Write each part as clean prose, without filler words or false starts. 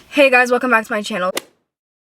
Hey guys, welcome back to my channel.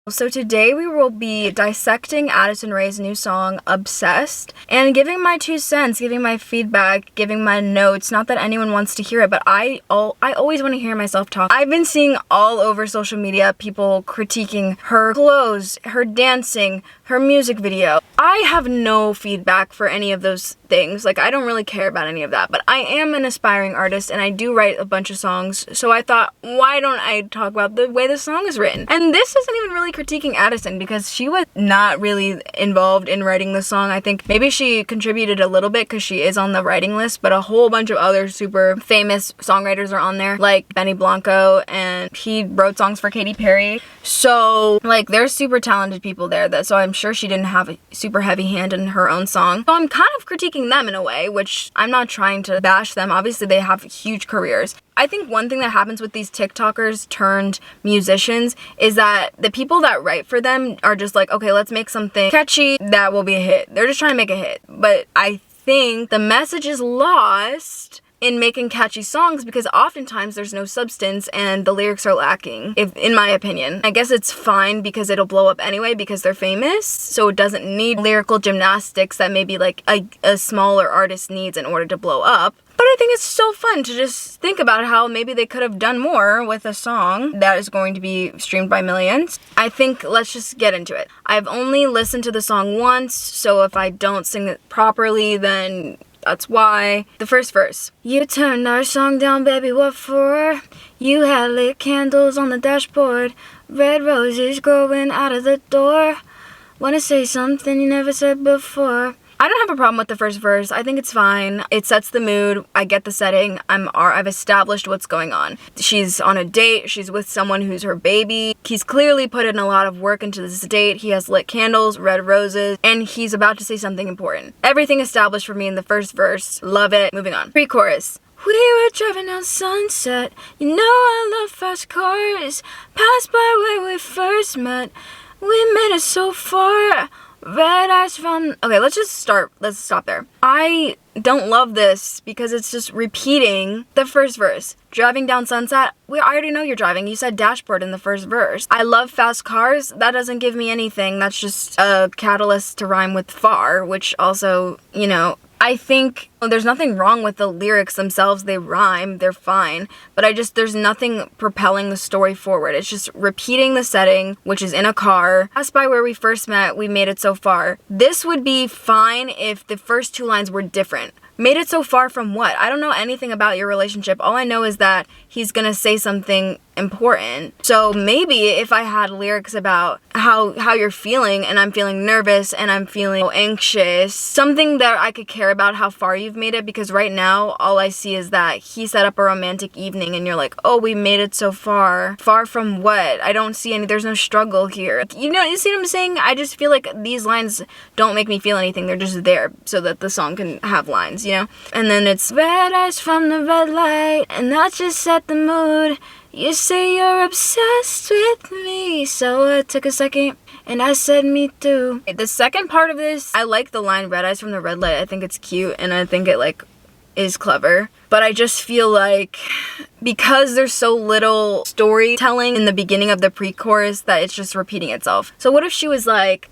So today we will be dissecting Addison Rae's new song, Obsessed, and giving my 2 cents, giving my feedback, giving my notes. Not that anyone wants to hear it, but I always want to hear myself talk. I've been seeing all over social media people critiquing her clothes, her dancing, her music video. I have no feedback for any of those things. Like, I don't really care about any of that, but I am an aspiring artist and I do write a bunch of songs, so I thought, why don't I talk about the way the song is written? And this isn't even really critiquing Addison because she was not really involved in writing the song. I think maybe she contributed a little bit because she is on the writing list, but a whole bunch of other super famous songwriters are on there, like Benny Blanco, and he wrote songs for Katy Perry. So, like, there's super talented people there, so I'm sure she didn't have a super heavy hand in her own song. So I'm kind of critiquing them in a way, which I'm not trying to bash them. Obviously, they have huge careers. I think one thing that happens with these TikTokers turned musicians is that the people that write for them are just like, okay, let's make something catchy that will be a hit. They're just trying to make a hit. But I think the message is lost in making catchy songs because oftentimes there's no substance and the lyrics are lacking, in my opinion. I guess it's fine because it'll blow up anyway because they're famous, so it doesn't need lyrical gymnastics that maybe like a smaller artist needs in order to blow up. But I think it's so fun to just think about how maybe they could have done more with a song that is going to be streamed by millions. I think let's just get into it. I've only listened to the song once, so if I don't sing it properly, then that's why. The first verse. You turned our song down, baby, what for? You had lit candles on the dashboard, red roses growing out of the door. Wanna say something you never said before. I don't have a problem with the first verse. I think it's fine. It sets the mood. I get the setting. I've established what's going on. She's on a date. She's with someone who's her baby. He's clearly put in a lot of work into this date. He has lit candles, red roses, and he's about to say something important. Everything established for me in the first verse. Love it. Moving on. Pre-chorus. We were driving down Sunset. You know I love fast cars. Passed by where we first met. We made it so far. Red eyes from... Okay, let's stop there. I don't love this because it's just repeating the first verse. Driving down Sunset. I already know you're driving. You said dashboard in the first verse. I love fast cars. That doesn't give me anything. That's just a catalyst to rhyme with far, which also, you know... I think there's nothing wrong with the lyrics themselves. They rhyme, they're fine, but there's nothing propelling the story forward. It's just repeating the setting, which is in a car. Passed by where we first met, we made it so far. This would be fine if the first 2 lines were different. Made it so far from what? I don't know anything about your relationship. All I know is that he's gonna say something important. So maybe if I had lyrics about how you're feeling and I'm feeling nervous and I'm feeling anxious, something that I could care about how far you've made it, because right now all I see is that he set up a romantic evening and you're like, oh, we made it so far. Far from what? I don't see there's no struggle here. You know, you see what I'm saying? I just feel like these lines don't make me feel anything. They're just there so that the song can have lines, you know? And then it's red eyes from the red light and that just set the mood. You say you're obsessed with me, so it took a second, and I said me too. The second part of this, I like the line red eyes from the red light. I think it's cute, and I think it, like, is clever. But I just feel like because there's so little storytelling in the beginning of the pre-chorus that it's just repeating itself. So what if she was like...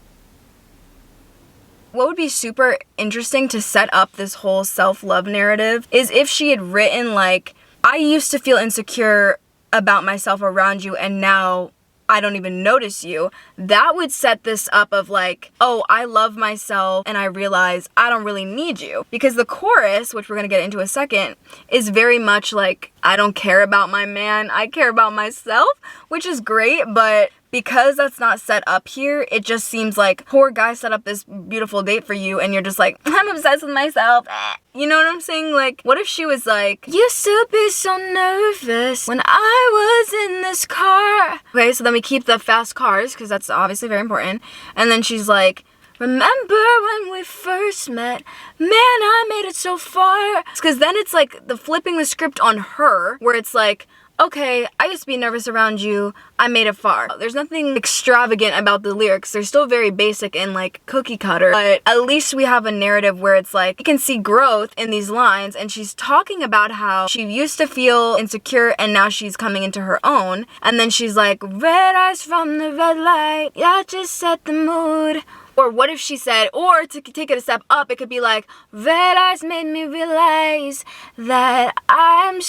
What would be super interesting to set up this whole self-love narrative is if she had written, like, I used to feel insecure about myself around you and now I don't even notice you. That would set this up of like, oh, I love myself and I realize I don't really need you. Because the chorus, which we're gonna get into a second, is very much like, I don't care about my man, I care about myself, which is great, but because that's not set up here, it just seems like poor guy set up this beautiful date for you and you're just like, I'm obsessed with myself. You know what I'm saying? Like, what if she was like, used to be so nervous when I was in this car. Okay, so then we keep the fast cars because that's obviously very important. And then she's like, remember when we first met? Man, I made it so far. Because then it's like the flipping the script on her where it's like, okay, I used to be nervous around you, I made it far. There's nothing extravagant about the lyrics. They're still very basic and like cookie cutter, but at least we have a narrative where it's like, you can see growth in these lines, and she's talking about how she used to feel insecure and now she's coming into her own. And then she's like, red eyes from the red light, yeah, just set the mood. Or what if she said, or to take it a step up, it could be like, red eyes made me realize that I am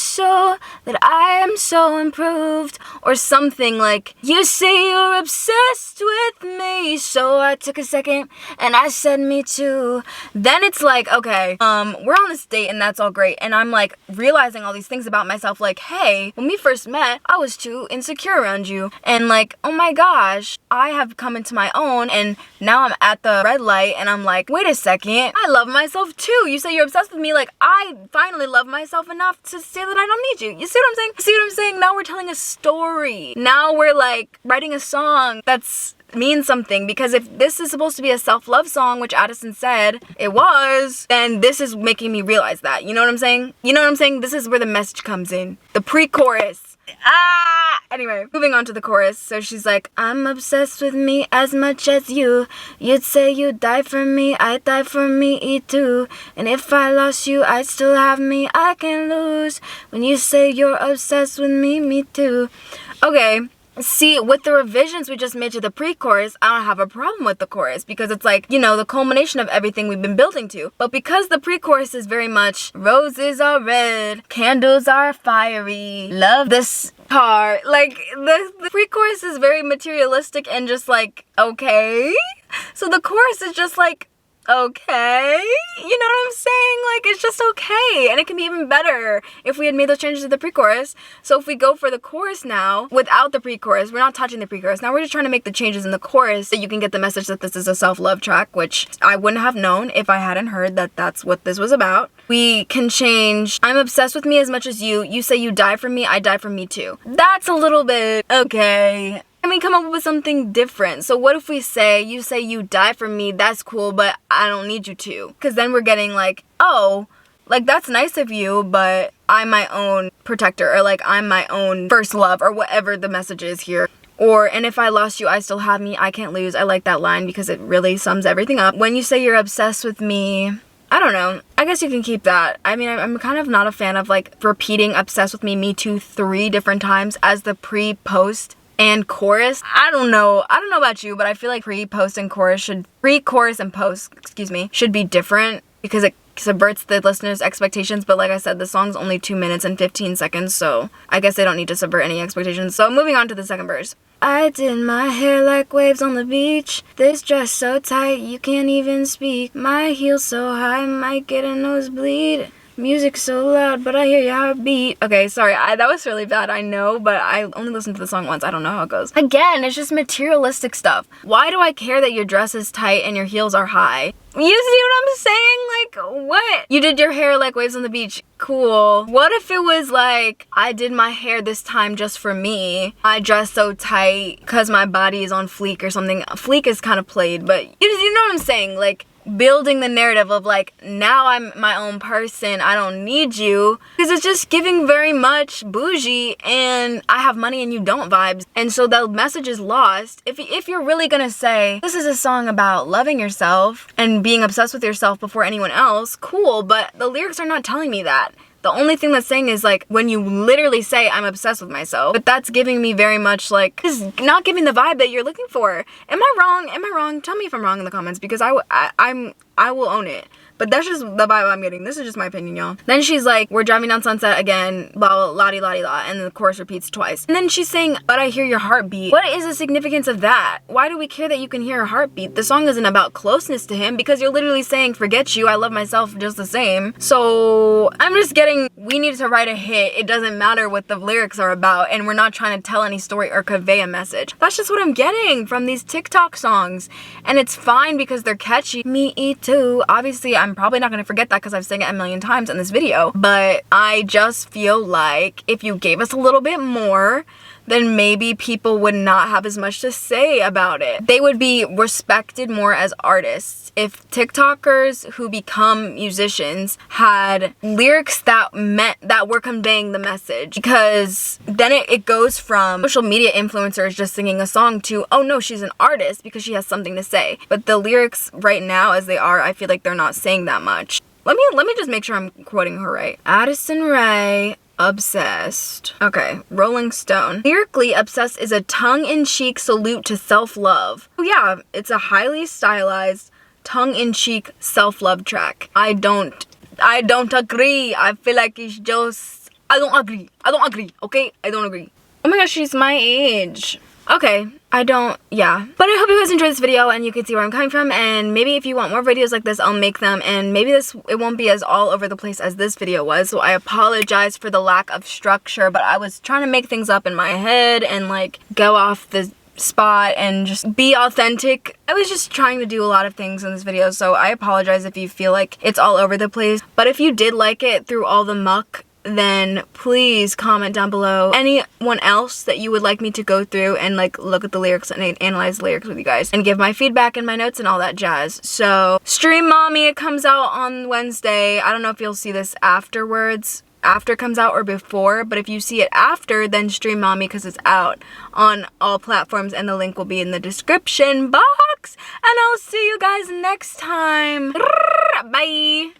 so improved. Or something like, you say you're obsessed with me, so I took a second and I said me too. Then it's like, okay, we're on this date and that's all great. And I'm like realizing all these things about myself, like, hey, when we first met, I was too insecure around you. And like, oh my gosh, I have come into my own, and now I'm at the red light and I'm like, wait a second, I love myself too. You say you're obsessed with me, like I finally love myself enough to say that I don't need you. You see what I'm saying? See what I'm saying? Now we're telling a story. Now we're like writing a song that's means something, because if this is supposed to be a self-love song, which Addison said it was, then this is making me realize that. You know what I'm saying? You know what I'm saying? This is where the message comes in. The pre-chorus. Anyway, moving on to the chorus. So she's like, I'm obsessed with me as much as you. You'd say you'd die for me, I'd die for me too. And if I lost you, I'd still have me, I can lose. When you say you're obsessed with me, me too. Okay. See, with the revisions we just made to the pre-chorus, I don't have a problem with the chorus, because it's like, you know, the culmination of everything we've been building to. But because the pre-chorus is very much, roses are red, candles are fiery, love this car. Like, the pre-chorus is very materialistic and just like, okay. So the chorus is just like, okay, you know what I'm saying? Like, it's just okay, and it can be even better if we had made those changes to the pre-chorus. So if we go for the chorus now without the pre-chorus, we're not touching the pre-chorus. Now we're just trying to make the changes in the chorus so you can get the message that this is a self-love track, which I wouldn't have known if I hadn't heard that that's what this was about. We can change, I'm obsessed with me as much as you. You say you die for me, I die for me too. That's a little bit okay. I mean, come up with something different. So what if we say you die for me, that's cool, but I don't need you to. Because then we're getting like, oh, like that's nice of you, but I'm my own protector, or like I'm my own first love, or whatever the message is here. Or, and if I lost you, I still have me, I can't lose. I like that line because it really sums everything up. When you say you're obsessed with me, I don't know. I guess you can keep that. I mean, I'm kind of not a fan of like repeating obsessed with me, me too 3 different times as the pre, post, and chorus. I don't know about you, but I feel like pre-chorus and post, should be different, because it subverts the listener's expectations. But like I said, the song's only 2 minutes and 15 seconds, so I guess they don't need to subvert any expectations. So moving on to the second verse. I did my hair like waves on the beach. This dress so tight you can't even speak. My heels so high might get a nosebleed. Music so loud, but I hear your heartbeat. Okay, sorry, that was really bad, I know, but I only listened to the song once. I don't know how it goes. Again, it's just materialistic stuff. Why do I care that your dress is tight and your heels are high? You see what I'm saying? Like, what? You did your hair like waves on the beach. Cool. What if it was like, I did my hair this time just for me. I dress so tight because my body is on fleek or something. Fleek is kind of played, but you know what I'm saying? Like, building the narrative of like, now I'm my own person, I don't need you, because it's just giving very much bougie and I have money and you don't vibes. And so the message is lost. If you're really gonna say this is a song about loving yourself and being obsessed with yourself before anyone else, cool, but the lyrics are not telling me that. The only thing that's saying is like, when you literally say I'm obsessed with myself, but that's giving me very much like, this is not giving the vibe that you're looking for. Am I wrong? Am I wrong? Tell me if I'm wrong in the comments, because I will own it. But that's just the vibe I'm getting. This is just my opinion, y'all. Then she's like, we're driving down Sunset again, blah, blah, la-di-la-di-la, and then the chorus repeats twice. And then she's saying, but I hear your heartbeat. What is the significance of that? Why do we care that you can hear a heartbeat? The song isn't about closeness to him, because you're literally saying, forget you, I love myself just the same. So I'm just getting, we need to write a hit. It doesn't matter what the lyrics are about, and we're not trying to tell any story or convey a message. That's just what I'm getting from these TikTok songs. And it's fine because they're catchy. Me too. Obviously, I'm probably not gonna forget that because I've sang it a million times in this video, but I just feel like if you gave us a little bit more, then maybe people would not have as much to say about it. They would be respected more as artists if TikTokers who become musicians had lyrics that were conveying the message, because then it goes from social media influencers just singing a song to, oh no, she's an artist because she has something to say. But the lyrics right now as they are, I feel like they're not saying that much. Let me just make sure I'm quoting her right. Addison Rae, Obsessed. Okay, Rolling Stone. Lyrically, Obsessed is a tongue-in-cheek salute to self-love. Oh yeah, it's a highly stylized, tongue-in-cheek self-love track. I don't agree. I feel like it's just, I don't agree, okay? I don't agree. Oh my gosh, she's my age. Okay, yeah. But I hope you guys enjoyed this video and you can see where I'm coming from, and maybe if you want more videos like this, I'll make them, and maybe it won't be as all over the place as this video was, so I apologize for the lack of structure, but I was trying to make things up in my head and like go off the spot and just be authentic. I was just trying to do a lot of things in this video, so I apologize if you feel like it's all over the place. But if you did like it through all the muck, then please comment down below anyone else that you would like me to go through and like look at the lyrics and analyze the lyrics with you guys and give my feedback and my notes and all that jazz. So Stream Mommy, it comes out on Wednesday. I don't know if you'll see this afterwards, after it comes out or before, but if you see it after, then Stream Mommy because it's out on all platforms, and the link will be in the description box. And I'll see you guys next time. Bye.